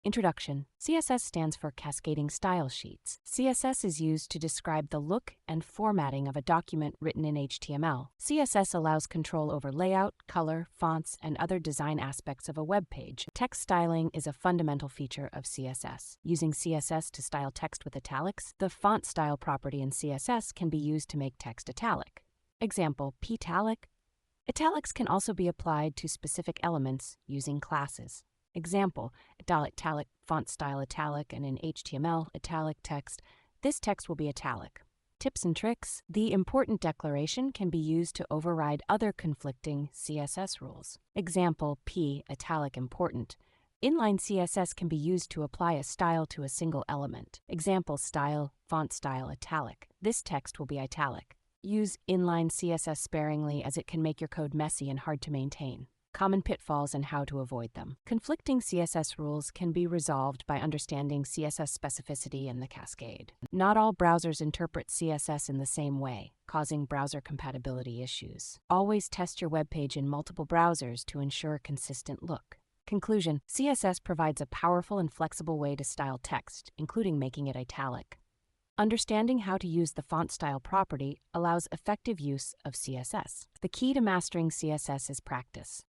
Introduction. CSS stands for Cascading Style Sheets. CSS is used to describe the look and formatting of a document written in HTML. CSS allows control over layout, color, fonts, and other design aspects of a web page. Text styling is a fundamental feature of CSS. Using CSS to style text with italics, the font style property in CSS can be used to make text italic. Example, p-talic. Italics can also be applied to specific elements using classes. Example, italic, font style italic, and in HTML, italic text. This text will be italic. Tips and tricks. The important declaration can be used to override other conflicting CSS rules. Example, p, italic important. Inline CSS can be used to apply a style to a single element. Example, style, font style italic. This text will be italic. Use inline CSS sparingly as it can make your code messy and hard to maintain. Common pitfalls and how to avoid them. Conflicting CSS rules can be resolved by understanding CSS specificity and the cascade. Not all browsers interpret CSS in the same way, causing browser compatibility issues. Always test your web page in multiple browsers to ensure a consistent look. Conclusion. CSS provides a powerful and flexible way to style text, including making it italic. Understanding how to use the font style property allows effective use of CSS. The key to mastering CSS is practice.